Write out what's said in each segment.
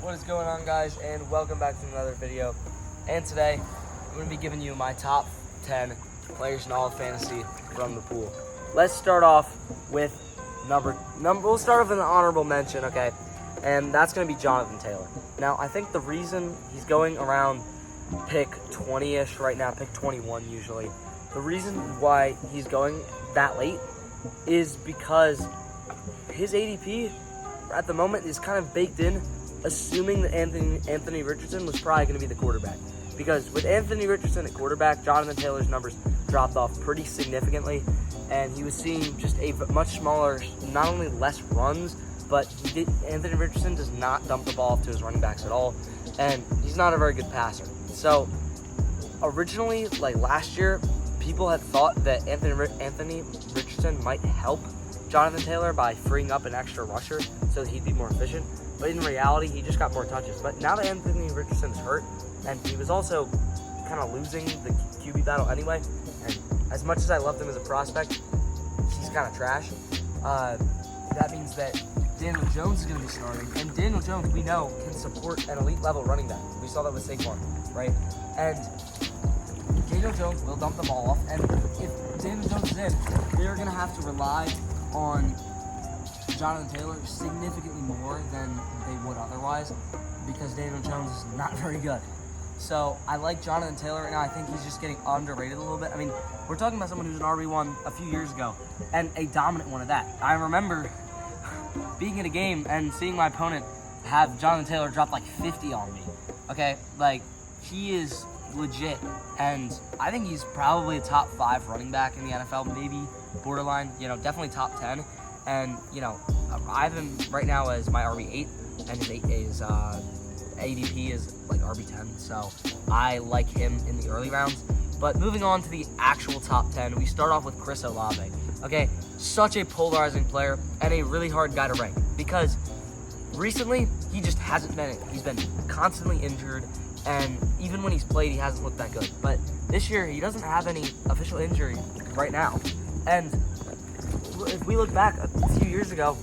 What is going on, guys, and welcome back to another video. And today I'm going to be giving you my top 10 players in all of fantasy from the pool. Let's start off with we'll start off with an honorable mention, okay? And that's going to be Jonathan Taylor. Now, I think the reason he's going around pick 20-ish right now, pick 21 usually, the reason why he's going that late is because his ADP at the moment is kind of baked in, assuming that Anthony Richardson was probably going to be the quarterback. Because with Anthony Richardson at quarterback, Jonathan Taylor's numbers dropped off pretty significantly, and he was seeing just a much smaller, not only less runs, but Anthony Richardson does not dump the ball off to his running backs at all, and he's not a very good passer. So originally, like last year, people had thought that Anthony Richardson might help Jonathan Taylor by freeing up an extra rusher so that he'd be more efficient. But in reality, he just got more touches. But now that Anthony Richardson's hurt, and he was also kind of losing the QB battle anyway, and as much as I loved him as a prospect, he's kind of trash. That means that Daniel Jones is going to be starting. And Daniel Jones, we know, can support an elite level running back. We saw that with Saquon, right? And Daniel Jones will dump the ball off. And if Daniel Jones is in, they're going to have to rely on Jonathan Taylor significantly more than they would otherwise, because Daniel Jones is not very good. So I like Jonathan Taylor, and I think he's just getting underrated a little bit. I mean, we're talking about someone who's an RB1 a few years ago, and a dominant one at that. I remember being in a game and seeing my opponent have Jonathan Taylor drop like 50 on me. Okay, like, he is legit, and I think he's probably a top 5 running back in the NFL, maybe borderline, definitely top 10. And, I have him right now as my RB8, and his ADP is like RB10, so I like him in the early rounds. But moving on to the actual top 10, we start off with Chris Olave. Okay, such a polarizing player and a really hard guy to rank, because recently he just hasn't been it. He's been constantly injured, and even when he's played, he hasn't looked that good. But this year, he doesn't have any official injury right now. And if we look back a few years ago,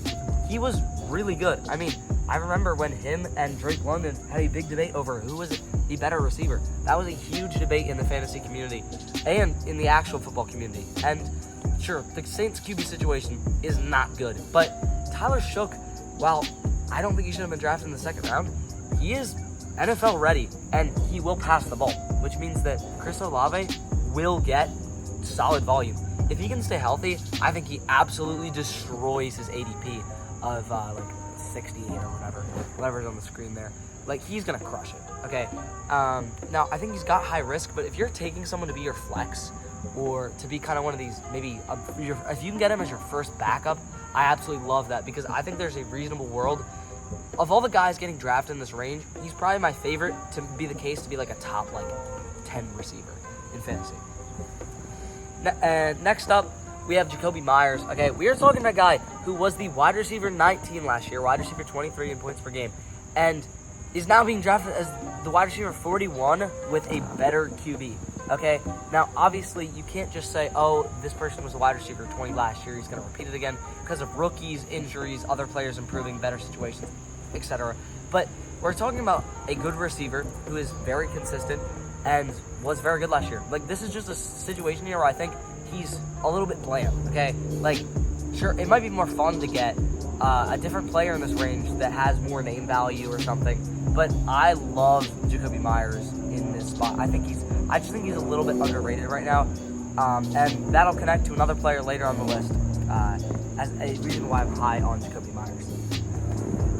he was really good. I mean, I remember when him and Drake London had a big debate over who was the better receiver. That was a huge debate in the fantasy community and in the actual football community. And sure, the Saints QB situation is not good, but Tyler Shook, while I don't think he should have been drafted in the second round, he is NFL ready, and he will pass the ball, which means that Chris Olave will get solid volume. If he can stay healthy, I think he absolutely destroys his ADP of like 68 or whatever's on the screen there. Like, he's gonna crush it. Okay. Now I think he's got high risk, but if you're taking someone to be your flex, or to be kind of one of these, maybe if you can get him as your first backup, I absolutely love that, because I think there's a reasonable world of all the guys getting drafted in this range. He's probably my favorite to be the case to be like a top 10 receiver in fantasy. Next up, we have Jakobi Meyers. Okay, we are talking about a guy who was the wide receiver 19 last year, wide receiver 23 in points per game, and is now being drafted as the wide receiver 41 with a better QB. Okay, now obviously you can't just say, oh, this person was a wide receiver 20 last year, he's going to repeat it again, because of rookies, injuries, other players improving, better situations, etc. But we're talking about a good receiver who is very consistent and was very good last year. Like, this is just a situation here where I think he's a little bit bland, okay? Like, sure, it might be more fun to get a different player in this range that has more name value or something, but I love Jakobi Meyers in this spot. I just think he's a little bit underrated right now, and that'll connect to another player later on the list as a reason why I'm high on Jakobi Meyers.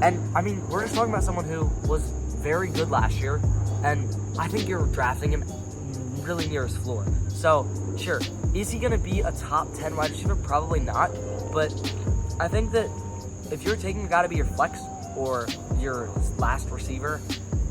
And, I mean, we're just talking about someone who was very good last year, and I think you're drafting him really near his floor. So, sure, is he going to be a top 10 wide receiver? Probably not, but I think that if you're taking a guy to be your flex or your last receiver,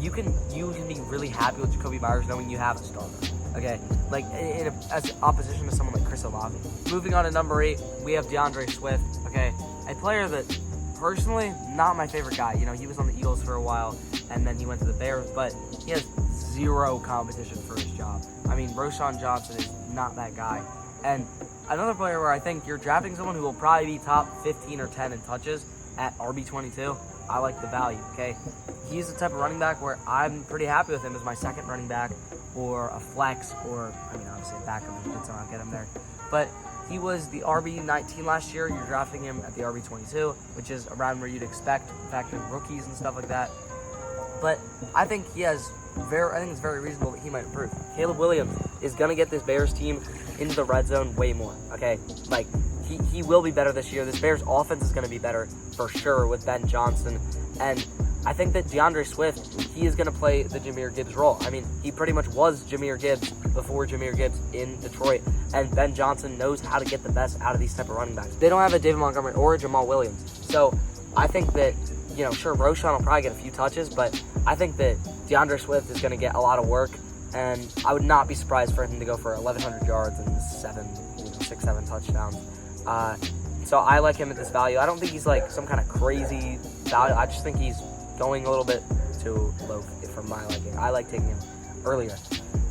you can be really happy with Jakobi Meyers knowing you have a starter. Okay, like as opposition to someone like Chris Olave. Moving on to number 8, we have DeAndre Swift. Okay, a player that personally not my favorite guy. He was on the Eagles for a while, and then he went to the Bears, but he has zero competition for his job. I mean, Roschon Johnson is not that guy. And another player where I think you're drafting someone who will probably be top 15 or 10 in touches at RB22, I like the value, okay? He's the type of running back where I'm pretty happy with him as my second running back or a flex or, obviously a backup if you did somehow get him there. But he was the RB19 last year. You're drafting him at the RB22, which is around where you'd expect, factoring rookies and stuff like that. But I think it's very reasonable that he might improve. Caleb Williams is going to get this Bears team into the red zone way more, okay? Like, he will be better this year. This Bears offense is going to be better for sure with Ben Johnson. And I think that DeAndre Swift, he is going to play the Jahmyr Gibbs role. I mean, he pretty much was Jahmyr Gibbs before Jahmyr Gibbs in Detroit. And Ben Johnson knows how to get the best out of these type of running backs. They don't have a David Montgomery or a Jamal Williams. So I think that, sure, Roschon will probably get a few touches, but I think that DeAndre Swift is going to get a lot of work. And I would not be surprised for him to go for 1,100 yards and 6, 7 touchdowns. So I like him at this value. I don't think he's like some kind of crazy value. I just think he's going a little bit too low for my liking. I like taking him earlier.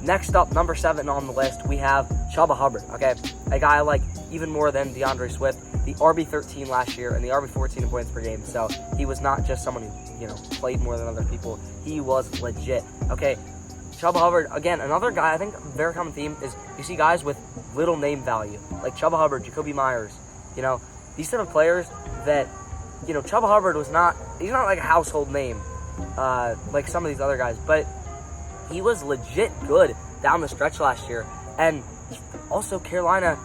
Next up, number 7 on the list, we have Chuba Hubbard, okay? A guy I like even more than DeAndre Swift, the RB13 last year and the RB14 in points per game. So he was not just someone who, played more than other people. He was legit, okay? Chuba Hubbard, again, another guy, I think a very common theme is you see guys with little name value, like Chuba Hubbard, Jacoby Myers, these type of players that, Chuba Hubbard he's not like a household name, like some of these other guys, but he was legit good down the stretch last year. And also Carolina,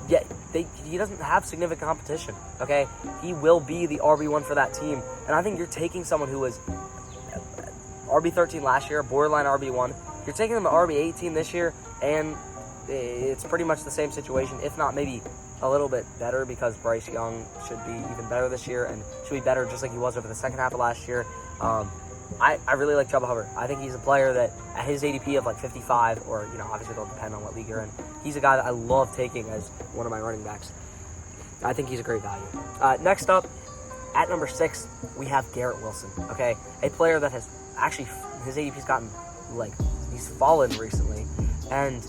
he doesn't have significant competition, okay? He will be the RB1 for that team. And I think you're taking someone who was RB13 last year, borderline RB1. You're taking them to RB18 this year, and it's pretty much the same situation, if not maybe a little bit better, because Bryce Young should be even better this year and should be better just like he was over the second half of last year. I really like Chuba Hubbard. I think he's a player that at his ADP of like 55, or, obviously it'll depend on what league you're in, he's a guy that I love taking as one of my running backs. I think he's a great value. Next up, at number 6, we have Garrett Wilson, okay? A player that has actually, his ADP's gotten, he's fallen recently, and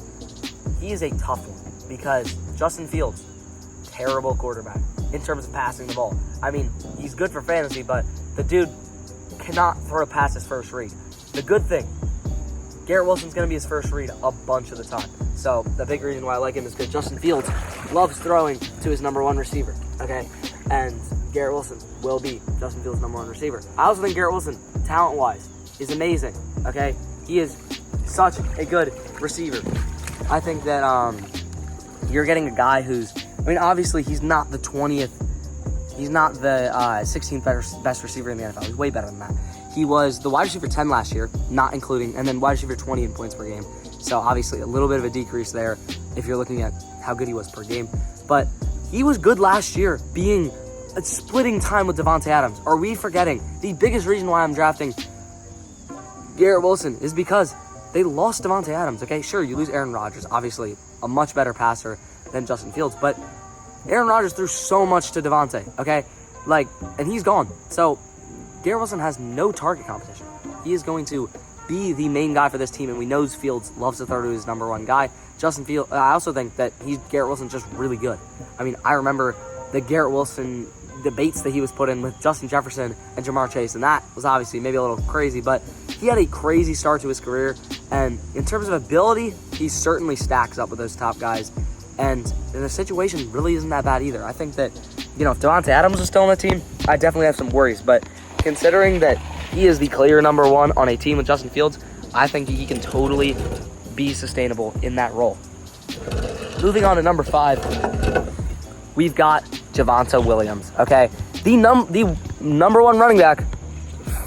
he is a tough one because Justin Fields, terrible quarterback in terms of passing the ball. I mean, he's good for fantasy, but the dude cannot throw a pass his first read. The good thing, Garrett Wilson's going to be his first read a bunch of the time. So the big reason why I like him is because Justin Fields loves throwing to his number 1 receiver, okay? And Garrett Wilson will be Justin Fields' number 1 receiver. I also think Garrett Wilson, talent-wise, is amazing, okay? He is such a good receiver. I think that you're getting a guy who's, obviously he's not the 20th, he's not the 16th best receiver in the NFL. He's way better than that. He was the wide receiver 10 last year, not including, and then wide receiver 20 in points per game. So obviously a little bit of a decrease there if you're looking at how good he was per game. But he was good last year, splitting time with Davante Adams. Are we forgetting the biggest reason why I'm drafting Garrett Wilson is because they lost Davante Adams, okay? Sure, you lose Aaron Rodgers, obviously a much better passer than Justin Fields, but Aaron Rodgers threw so much to Davante, okay? And he's gone. So Garrett Wilson has no target competition. He is going to be the main guy for this team, and we know Fields loves to throw to his number 1 guy. Justin Fields, I also think that Garrett Wilson's just really good. I remember the Garrett Wilson debates that he was put in with Justin Jefferson and Jamar Chase, and that was obviously maybe a little crazy, but he had a crazy start to his career, and in terms of ability, he certainly stacks up with those top guys, and the situation really isn't that bad either. I think that, if Davante Adams was still on the team, I definitely have some worries, but considering that he is the clear number 1 on a team with Justin Fields, I think he can totally be sustainable in that role. Moving on to number 5, we've got Javonte Williams, okay? The number 1 running back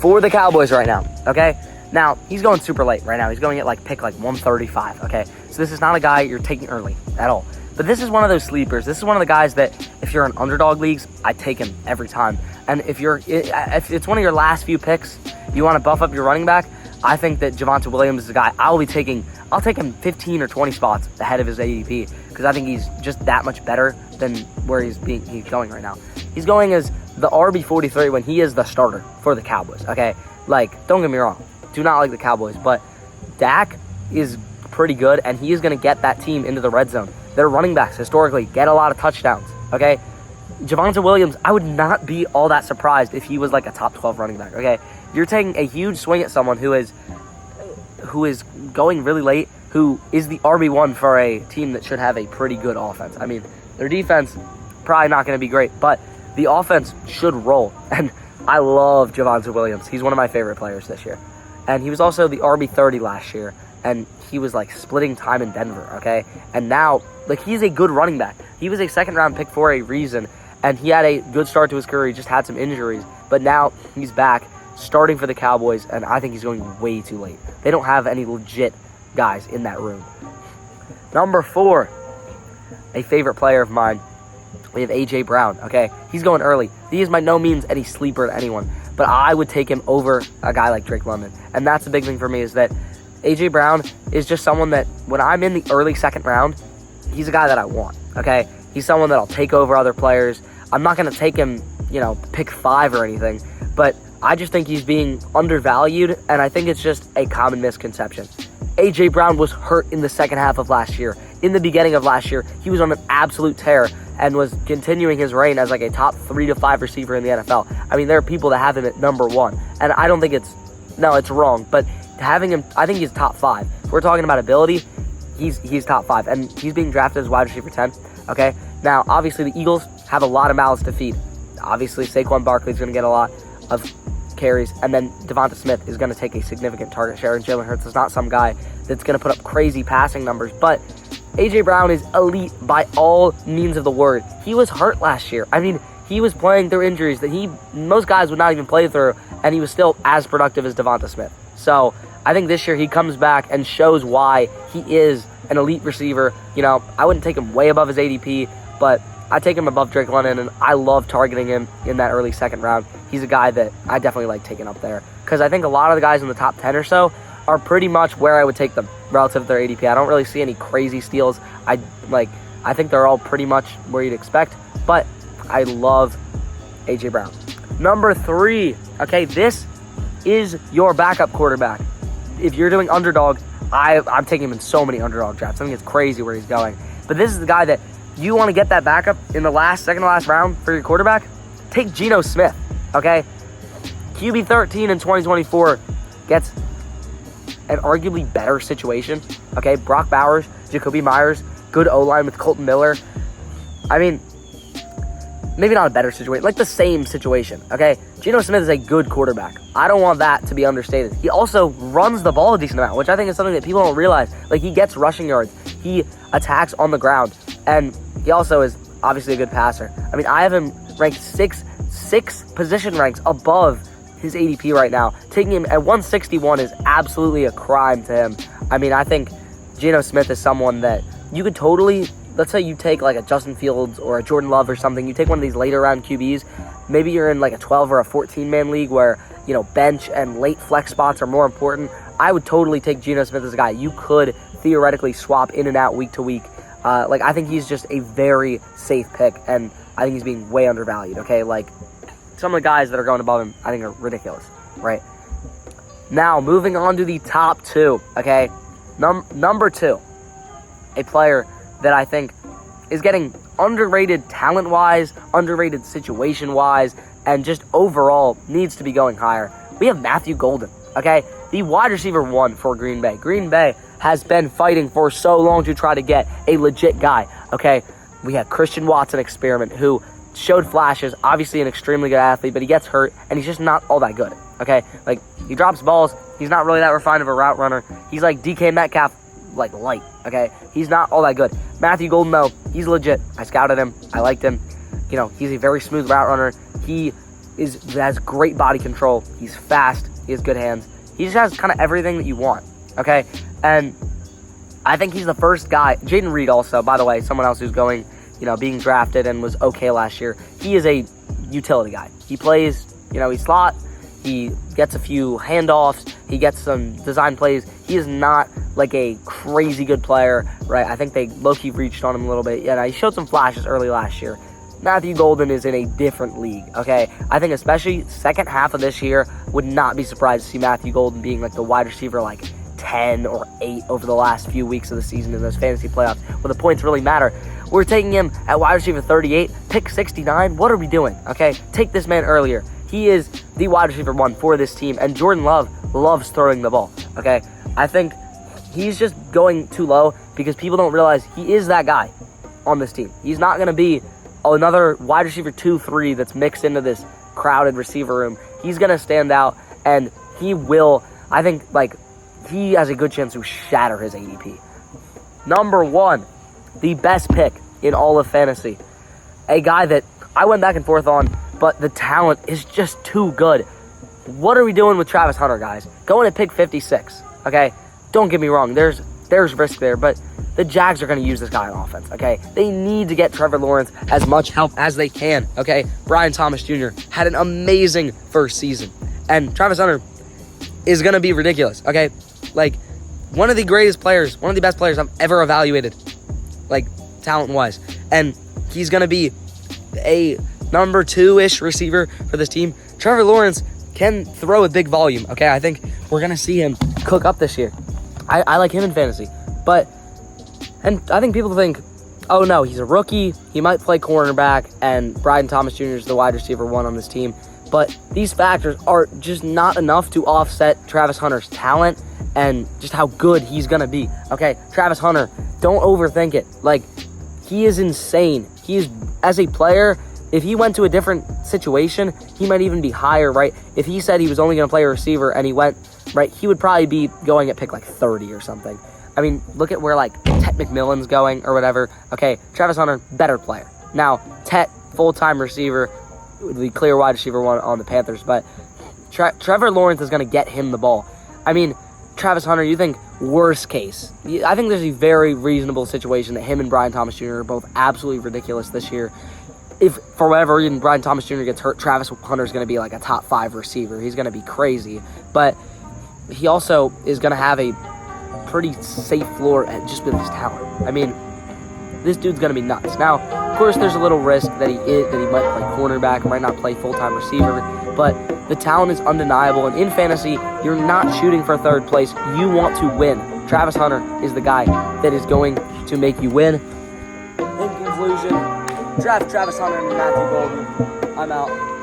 for the Cowboys right now, okay? Now, he's going super late right now. He's going at pick 135, okay? So this is not a guy you're taking early at all. But this is one of those sleepers. This is one of the guys that if you're in underdog leagues, I take him every time. And if it's one of your last few picks, you want to buff up your running back, I think that Javonte Williams is a guy I'll take him 15 or 20 spots ahead of his ADP because I think he's just that much better than where he's going right now. He's going as the RB43 when he is the starter for the Cowboys, okay? Don't get me wrong. Do not like the Cowboys, but Dak is pretty good, and he is going to get that team into the red zone. Their running backs, historically, get a lot of touchdowns, okay? Javonte Williams, I would not be all that surprised if he was like a top 12 running back, okay? You're taking a huge swing at someone who is going really late, who is the RB1 for a team that should have a pretty good offense. I mean, their defense, probably not going to be great, but the offense should roll. And I love Javonte Williams. He's one of my favorite players this year. And he was also the RB30 last year, and he was like splitting time in Denver, okay? And now, like, he's a good running back. He was a second-round pick for a reason, and he had a good start to his career. He just had some injuries, but now he's back starting for the Cowboys, and I think he's going way too late. They don't have any legit guys in that room. Number 4, a favorite player of mine, we have A.J. Brown, okay? He's going early. He is by no means any sleeper to anyone, but I would take him over a guy like Drake London. And that's the big thing for me, is that A.J. Brown is just someone that when I'm in the early second round, he's a guy that I want, okay? He's someone that I'll take over other players. I'm not going to take him, pick 5 or anything, but I just think he's being undervalued, and I think it's just a common misconception. A.J. Brown was hurt in the second half of last year. In the beginning of last year, he was on an absolute tear and was continuing his reign as like a top 3 to 5 receiver in the NFL. I mean, there are people that have him at number 1, and I don't think it's wrong, but having him, I think he's top 5. If we're talking about ability, he's top 5, and he's being drafted as wide receiver 10, okay? Now, obviously, the Eagles have a lot of mouths to feed. Obviously, Saquon Barkley is going to get a lot of carries, and then Devonta Smith is going to take a significant target share, and Jalen Hurts is not some guy that's going to put up crazy passing numbers, but A.J. Brown is elite by all means of the word. He was hurt last year. I mean, he was playing through injuries that most guys would not even play through, and he was still as productive as Devonta Smith. So I think this year he comes back and shows why he is an elite receiver. I wouldn't take him way above his ADP, but I take him above Drake London, and I love targeting him in that early second round. He's a guy that I definitely like taking up there, because I think a lot of the guys in the top 10 or so are pretty much where I would take them relative to their ADP. I don't really see any crazy steals. I think they're all pretty much where you'd expect, but I love A.J. Brown. Number 3, okay, this is your backup quarterback. If you're doing underdog, I'm taking him in so many underdog drafts. I think it's crazy where he's going. But this is the guy that you want to get that backup in the second to last round for your quarterback. Take Geno Smith, okay? QB 13 in 2024 gets an arguably better situation, okay? Brock Bowers, Jacoby Myers, good O-line with Colton Miller. I mean, maybe not a better situation, like the same situation, okay? Geno Smith is a good quarterback. I don't want that to be understated. He also runs the ball a decent amount, which I think is something that people don't realize. Like, he gets rushing yards. He attacks on the ground. And he also is obviously a good passer. I mean, I have him ranked six position ranks above his ADP right now. Taking him at 161 is absolutely a crime to him. I mean, I think Geno Smith is someone that you could totally, let's say you take like a Justin Fields or a Jordan Love or something, you take one of these later round QBs, maybe you're in like a 12 or a 14-man league where, bench and late flex spots are more important. I would totally take Geno Smith as a guy you could theoretically swap in and out week to week. I think he's just a very safe pick, and I think he's being way undervalued, okay? Like, some of the guys that are going above him, I think, are ridiculous, right? Now, moving on to the top 2, okay? Number 2, a player that I think is getting underrated talent-wise, underrated situation-wise, and just overall needs to be going higher. We have Matthew Golden, okay? The wide receiver 1 for Green Bay. Green Bay has been fighting for so long to try to get a legit guy, okay? We had Christian Watson experiment, who showed flashes, obviously an extremely good athlete, but he gets hurt, and he's just not all that good, okay? Like, he drops balls. He's not really that refined of a route runner. He's like DK Metcalf, like, light, okay? He's not all that good. Matthew Golden, though, he's legit. I scouted him. I liked him. He's a very smooth route runner. He has great body control. He's fast. He has good hands. He just has kind of everything that you want, okay? And I think he's the first guy. Jaden Reed also, by the way, someone else who's going, being drafted and was okay last year. He is a utility guy. He plays, he's slot. He gets a few handoffs. He gets some design plays. He is not like a crazy good player, right? I think they low-key reached on him a little bit. Yeah, he showed some flashes early last year. Matthew Golden is in a different league, okay? I think especially second half of this year, would not be surprised to see Matthew Golden being like the wide receiver like 10 or 8 over the last few weeks of the season in those fantasy playoffs where the points really matter. We're taking him at wide receiver 38, pick 69. What are we doing? Okay, take this man earlier. He is the wide receiver 1 for this team, and Jordan Love loves throwing the ball. Okay, I think he's just going too low because people don't realize he is that guy on this team. He's not going to be another wide receiver 2-3 that's mixed into this crowded receiver room. He's going to stand out, and he will, I think, he has a good chance to shatter his ADP. Number 1, the best pick in all of fantasy. A guy that I went back and forth on, but the talent is just too good. What are we doing with Travis Hunter, guys? Going at pick 56, okay? Don't get me wrong, there's risk there, but the Jags are going to use this guy on offense, okay? They need to get Trevor Lawrence as much help as they can, okay? Brian Thomas Jr. had an amazing first season, and Travis Hunter is going to be ridiculous, okay? One of the greatest players, one of the best players I've ever evaluated, talent-wise, and he's going to be a number 2-ish receiver for this team. Trevor Lawrence can throw a big volume, okay? I think we're going to see him cook up this year. I like him in fantasy, and I think people think, oh no, he's a rookie, he might play cornerback, and Brian Thomas Jr. is the wide receiver 1 on this team, but these factors are just not enough to offset Travis Hunter's talent and just how good he's going to be, okay? Travis Hunter, don't overthink it. He is insane. He is, as a player, if he went to a different situation, he might even be higher, right? If he said he was only going to play a receiver and he went, right, he would probably be going at pick 30 or something. I mean, look at where Ted McMillan's going or whatever. Okay, Travis Hunter, better player. Now, Ted, full-time receiver, the clear wide receiver 1 on the Panthers, but Trevor Lawrence is going to get him the ball. I mean, Travis Hunter, you think worst case. I think there's a very reasonable situation that him and Brian Thomas Jr. are both absolutely ridiculous this year. If for whatever reason Brian Thomas Jr. gets hurt, Travis Hunter is going to be a top 5 receiver. He's going to be crazy. But he also is going to have a pretty safe floor just with his talent. I mean, this dude's going to be nuts. Now, of course, there's a little risk that he might play cornerback, might not play full-time receiver, but the talent is undeniable, and in fantasy, you're not shooting for 3rd place. You want to win. Travis Hunter is the guy that is going to make you win. In conclusion, draft Travis Hunter and Matthew Golden. I'm out.